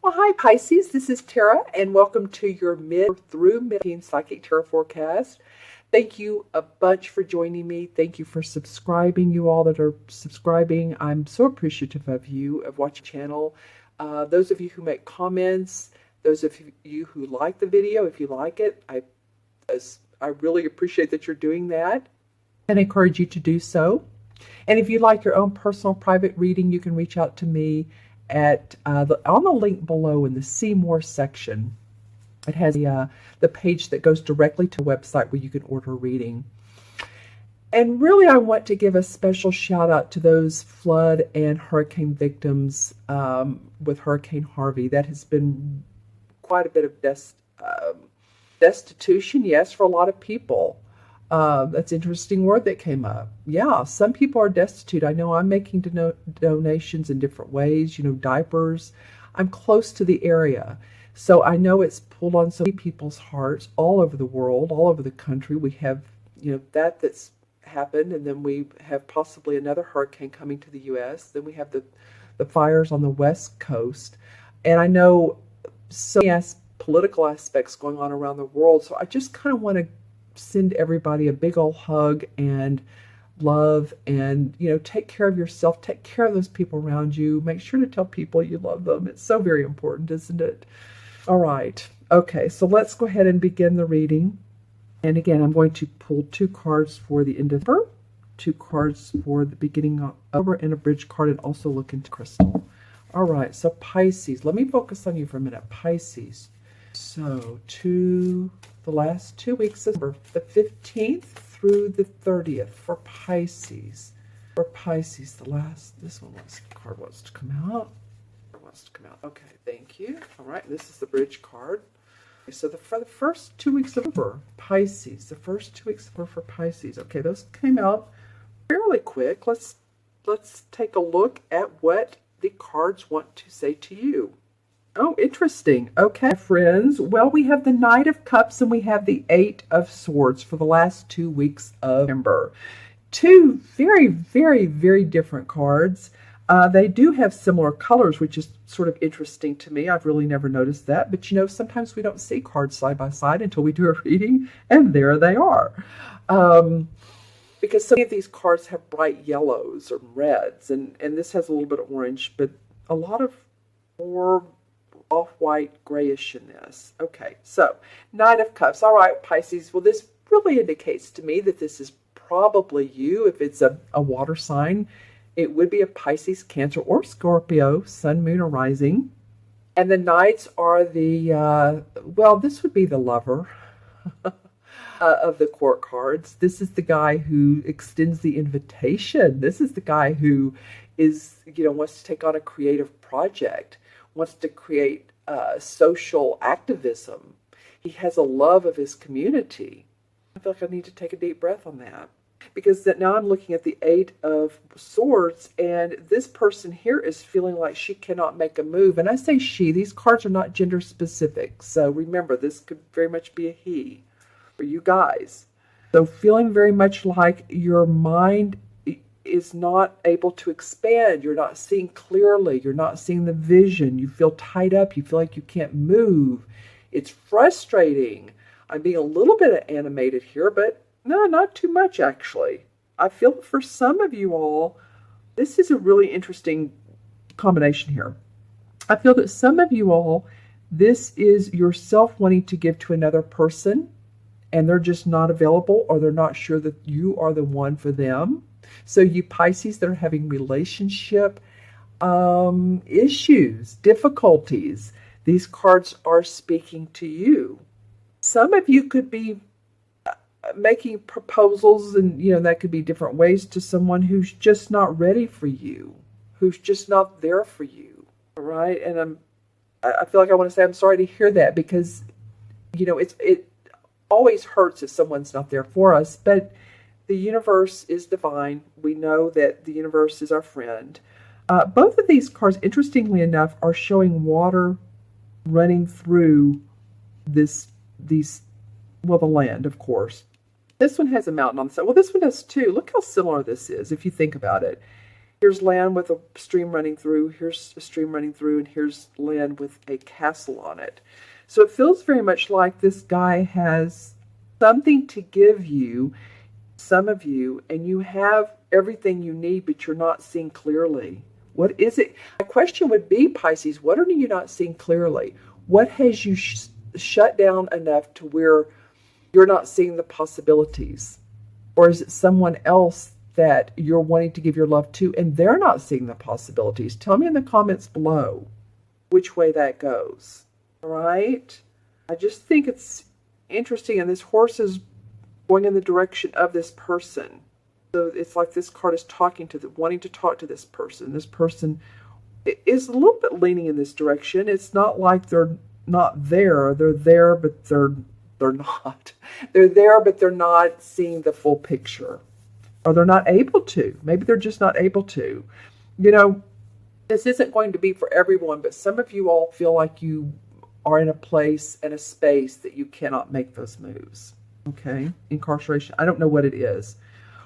Well, hi Pisces, this is Tara, and welcome to your mid Psychic Tarot forecast. Thank you a bunch for joining me. Thank you for subscribing, you all that are subscribing. I'm so appreciative of you, of watching the channel. Those of you who make comments, those of you who like the video, if you like it, I really appreciate that you're doing that and encourage you to do so. And if you'd like your own personal private reading, you can reach out to me at on the link below in the See More section. It has the page that goes directly to a website where you can order a reading. And really, I want to give a special shout out to those flood and hurricane victims with Hurricane Harvey. That has been quite a bit of destitution, yes, for a lot of people. That's an interesting word that came up. Yeah, some people are destitute. I know I'm making donations in different ways, diapers. I'm close to the area. So I know it's pulled on so many people's hearts all over the world, all over the country. We have, that's happened. And then we have possibly another hurricane coming to the U.S. Then we have the fires on the West Coast. And I know so many political aspects going on around the world. So I just kind of want to send everybody a big old hug and love, and take care of yourself, take care of those people around you. Make sure to tell people you love them. It's so very important, isn't it? All right, okay, so let's go ahead and begin the reading. And again, I'm going to pull 2 cards for the end of November, 2 cards for the beginning of October, and a bridge card, and also look into crystal. All right, so Pisces, let me focus on you for a minute. Pisces, so the last 2 weeks of November, the 15th through the 30th for Pisces. For Pisces, this card wants to come out. Okay, thank you. All right, this is the bridge card. Okay, so for the first 2 weeks of November, Pisces, the first 2 weeks of November for Pisces. Okay, those came out fairly quick. Let's take a look at what the cards want to say to you. Oh, interesting. Okay, friends. Well, we have the Knight of Cups and we have the 8 of Swords for the last 2 weeks of November. 2 very, very, very different cards. They do have similar colors, which is sort of interesting to me. I've really never noticed that. But, sometimes we don't see cards side by side until we do a reading, and there they are. Because some of these cards have bright yellows or reds, and this has a little bit of orange, but a lot of more off-white grayish in this. Okay, so Knight of Cups. All right, Pisces. Well, this really indicates to me that this is probably you. If it's a water sign, it would be a Pisces, Cancer, or Scorpio, Sun, Moon, or Rising. And the Knights are this would be the lover of the court cards. This is the guy who extends the invitation. This is the guy who is, wants to take on a creative project, wants to create social activism. He has a love of his community. I feel like I need to take a deep breath on that. Because now I'm looking at the 8 of Swords, and this person here is feeling like she cannot make a move. And I say she, these cards are not gender specific. So remember, this could very much be a he for you guys. So feeling very much like your mind is not able to expand. You're not seeing clearly. You're not seeing the vision. You feel tied up. You feel like you can't move. It's frustrating. I'm being a little bit animated here, but no, not too much, actually. I feel that for some of you all, this is a really interesting combination here. I feel that some of you all, this is yourself wanting to give to another person, and they're just not available, or they're not sure that you are the one for them. So you Pisces that are having relationship issues, difficulties, these cards are speaking to you. Some of you could be making proposals, and that could be different ways, to someone who's just not ready for you, who's just not there for you. All right, and I feel like I want to say I'm sorry to hear that, because it always hurts if someone's not there for us, but the universe is divine. We know that the universe is our friend. Both of these cards, interestingly enough, are showing water running through the land, of course. This one has a mountain on the side. Well, this one does too. Look how similar this is, if you think about it. Here's land with a stream running through, here's a stream running through, and here's land with a castle on it. So it feels very much like this guy has something to give you, some of you, and you have everything you need, but you're not seeing clearly. What is it? My question would be, Pisces, what are you not seeing clearly? What has you shut down enough to where you're not seeing the possibilities? Or is it someone else that you're wanting to give your love to and they're not seeing the possibilities? Tell me in the comments below which way that goes. All right? I just think it's interesting, and this horse is going in the direction of this person. So it's like this card is wanting to talk to this person. This person is a little bit leaning in this direction. It's not like they're not there. They're there, but they're not. They're there, but they're not seeing the full picture. Or they're not able to. Maybe they're just not able to. You know, this isn't going to be for everyone, but some of you all feel like you are in a place and a space that you cannot make those moves. Okay? Incarceration. I don't know what it is.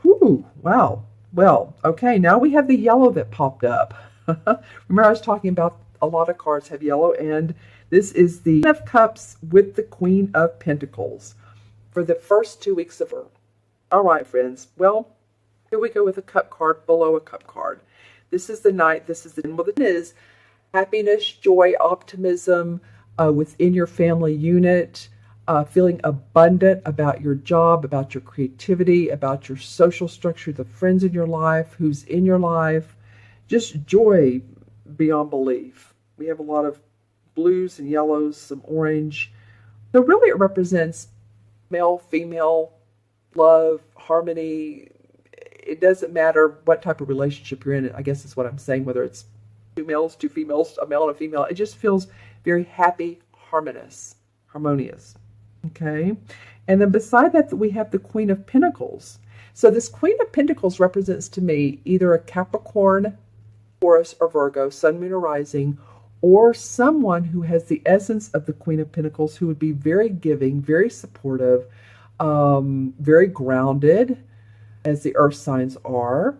Ooh, wow. Well, okay, now we have the yellow that popped up. Remember I was talking about a lot of cards have yellow, and this is the Queen of Cups with the Queen of Pentacles for the first 2 weeks of her. All right, friends. Well, here we go with a cup card below a cup card. This is the Knight. This is well, it is happiness, joy, optimism within your family unit. Feeling abundant about your job, about your creativity, about your social structure, the friends in your life, who's in your life. Just joy beyond belief. We have a lot of blues and yellows, some orange. So really it represents male, female, love, harmony. It doesn't matter what type of relationship you're in. I guess is what I'm saying, whether it's 2 males, 2 females, a male and a female. It just feels very happy, harmonious. Okay, and then beside that we have the Queen of Pentacles. So this Queen of Pentacles represents to me either a Capricorn, Taurus, or Virgo, Sun, Moon, or Rising, or someone who has the essence of the Queen of Pentacles, who would be very giving, very supportive, very grounded, as the earth signs are.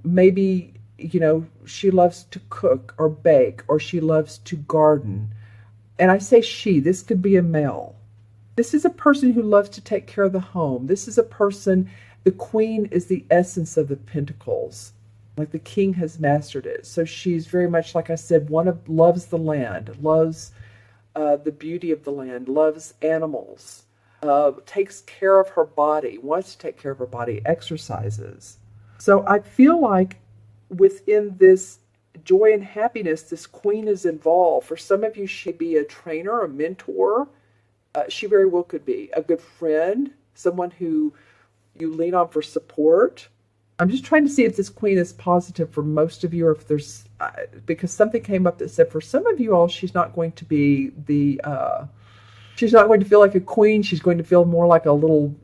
Maybe, you know, she loves to cook or bake, or she loves to garden. And I say she, this could be a male. This is a person who loves to take care of the home. This is a person, the Queen is the essence of the Pentacles. Like the King has mastered it. So she's very much, like I said, loves the land, loves the beauty of the land, loves animals, takes care of her body, wants to take care of her body, exercises. So I feel like within this joy and happiness, this Queen is involved. For some of you, she'd be a trainer, a mentor. She very well could be a good friend, someone who you lean on for support. I'm just trying to see if this Queen is positive for most of you, or if there's, because something came up that said for some of you all, she's not going to be she's not going to feel like a queen. She's going to feel more like a little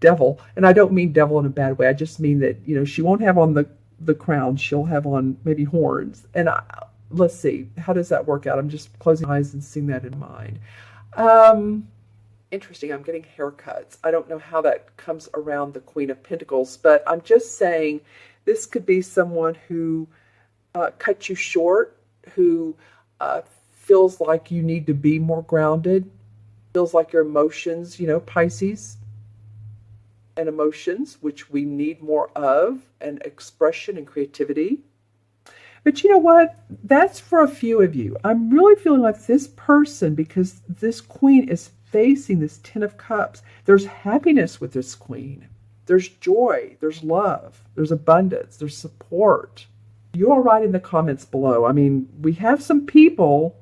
devil. And I don't mean devil in a bad way. I just mean that, you know, she won't have on the crown. She'll have on maybe horns. And let's see, how does that work out? I'm just closing my eyes and seeing that in mind. Interesting. I'm getting haircuts. I don't know how that comes around the Queen of Pentacles, but I'm just saying this could be someone who cut you short, who feels like you need to be more grounded, feels like your emotions, you know, Pisces, and emotions, which we need more of, and expression and creativity. But you know what? That's for a few of you. I'm really feeling like this person, because this Queen is facing this Ten of Cups. There's happiness with this Queen. There's joy. There's love. There's abundance. There's support. You all write in the comments below. I mean, we have some people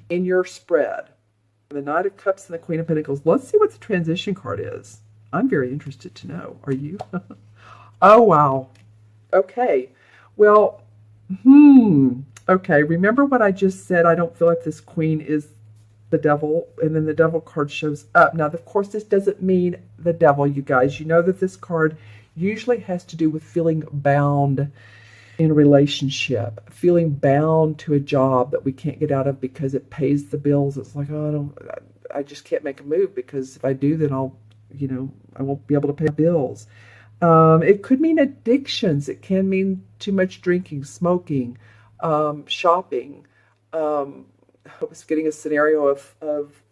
in your spread. The Knight of Cups and the Queen of Pentacles. Let's see what the transition card is. I'm very interested to know. Are you? Oh, wow. Okay. Well, okay. Remember what I just said? I don't feel like this Queen is the devil, and then the devil card shows up. Now, of course, this doesn't mean the devil, you guys. You know that this card usually has to do with feeling bound in a relationship, feeling bound to a job that we can't get out of because it pays the bills. It's like, oh, I just can't make a move, because if I do, then I won't be able to pay bills. It could mean addictions. It can mean too much drinking, smoking, shopping. I was getting a scenario of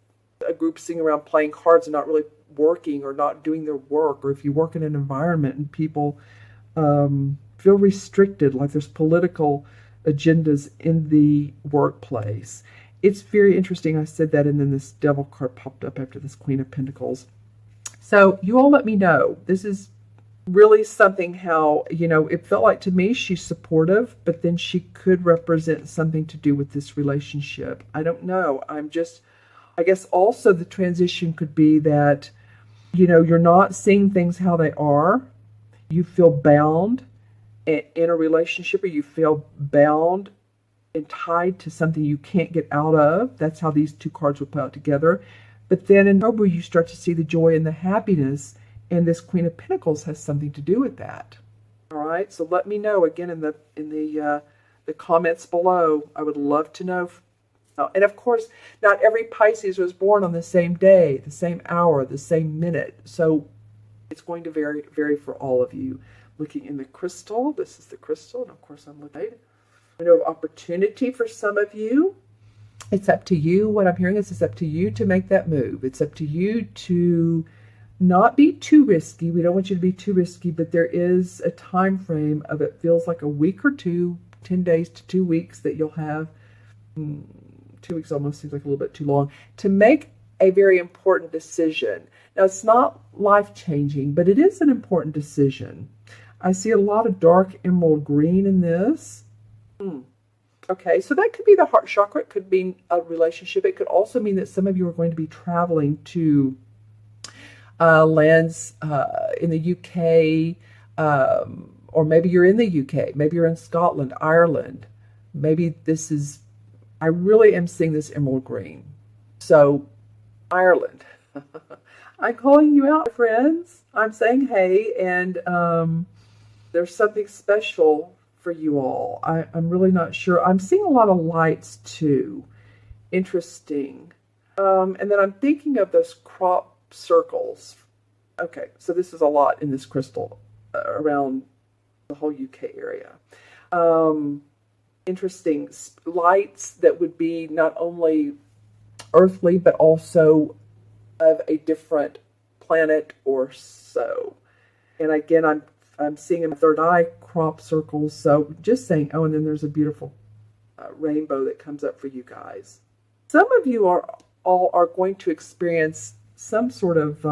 a group sitting around playing cards and not really working or not doing their work, or if you work in an environment and people feel restricted, like there's political agendas in the workplace. It's very interesting. I said that, and then this Devil card popped up after this Queen of Pentacles. So you all let me know. This is really something how, it felt like to me she's supportive, but then she could represent something to do with this relationship. I don't know. I guess also the transition could be that, you're not seeing things how they are. You feel bound in a relationship, or you feel bound and tied to something you can't get out of. That's how these two cards would put out together. But then in October, you start to see the joy and the happiness, and this Queen of Pentacles has something to do with that. All right, so let me know again in the comments below. I would love to know. And of course, not every Pisces was born on the same day, the same hour, the same minute. So it's going to vary for all of you. Looking in the crystal, this is the crystal, and of course I'm looking at window of opportunity for some of you. It's up to you. What I'm hearing is it's up to you to make that move. It's up to you to not be too risky. We don't want you to be too risky, but there is a time frame of, it feels like a week or two, 10 days to 2 weeks that you'll have. 2 weeks almost seems like a little bit too long to make a very important decision. Now, it's not life-changing, but it is an important decision. I see a lot of dark emerald green in this. Okay, so that could be the heart chakra. It could be a relationship. It could also mean that some of you are going to be traveling to lands in the UK, or maybe you're in the UK. Maybe you're in Scotland, Ireland. Maybe this is, I really am seeing this emerald green. So, Ireland. I'm calling you out, friends. I'm saying hey, and there's something special for you all. I'm really not sure. I'm seeing a lot of lights too. Interesting. And then I'm thinking of those crop circles. Okay, so this is a lot in this crystal around the whole UK area. Interesting lights that would be not only earthly, but also of a different planet or so. And again, I'm seeing a third eye crop circles. So just saying, oh, and then there's a beautiful rainbow that comes up for you guys. Some of you are going to experience some sort of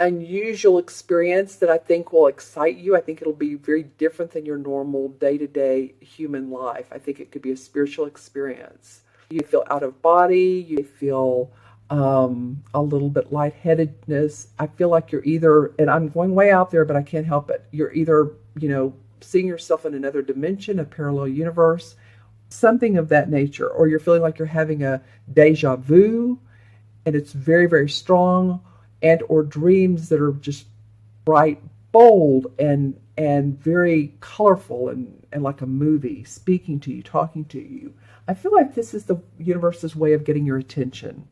unusual experience that I think will excite you. I think it'll be very different than your normal day-to-day human life. I think it could be a spiritual experience. You feel out of body. You feel a little bit lightheadedness. I feel like you're either, and I'm going way out there, but I can't help it. You're either, seeing yourself in another dimension, a parallel universe, something of that nature, or you're feeling like you're having a deja vu, and it's very, very strong, and or dreams that are just bright, bold, and very colorful, and like a movie, speaking to you, talking to you. I feel like this is the universe's way of getting your attention.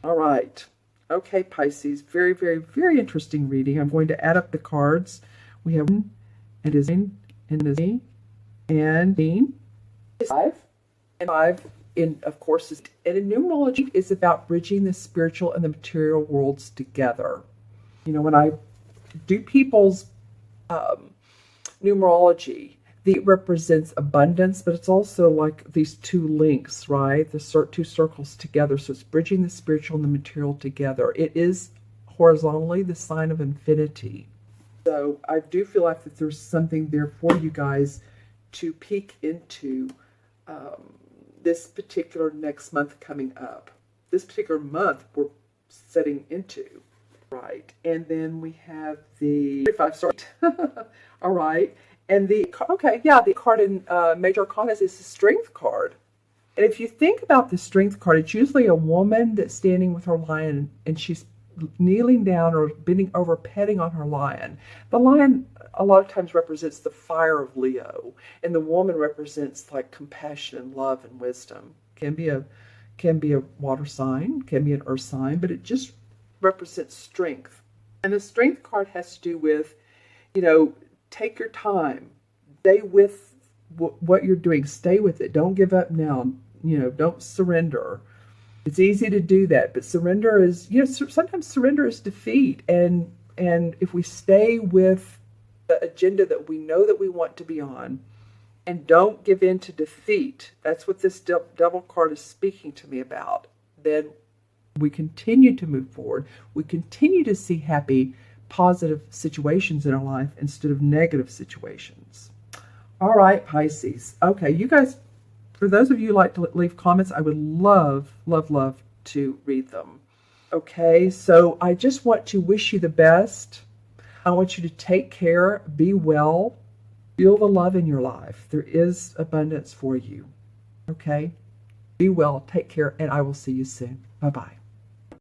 All right. Okay, Pisces. Very, very, very interesting reading. I'm going to add up the cards. We have and Dean and Dean. 5 and 5 of course and in numerology is about bridging the spiritual and the material worlds together. When I do people's numerology, it represents abundance, but it's also like these two links, right? The two circles together. So it's bridging the spiritual and the material together. It is horizontally the sign of infinity. So I do feel like that there's something there for you guys to peek into this particular next month coming up. This particular month we're setting into, right? And then we have the 5 sorry. All right. And the card in Major Arcana is the Strength card. And if you think about the Strength card, it's usually a woman that's standing with her lion, and she's kneeling down or bending over, petting on her lion. The lion a lot of times represents the fire of Leo, and the woman represents like compassion and love and wisdom. Can be a water sign, can be an earth sign, but it just represents strength. And the Strength card has to do with You know, take your time. Stay with what you're doing. Stay with it. Don't give up now. You know, don't surrender. It's easy to do that, but surrender is, you know, sometimes surrender is defeat. And if we stay with the agenda that we know that we want to be on, and don't give in to defeat, that's what this devil card is speaking to me about, then we continue to move forward. We continue to see happy, positive situations in our life instead of negative situations. All right, Pisces. Okay, you guys, for those of you who like to leave comments, I would love, love, love to read them. Okay, so I just want to wish you the best. I want you to take care, be well, feel the love in your life. There is abundance for you. Okay, be well, take care, and I will see you soon. Bye-bye.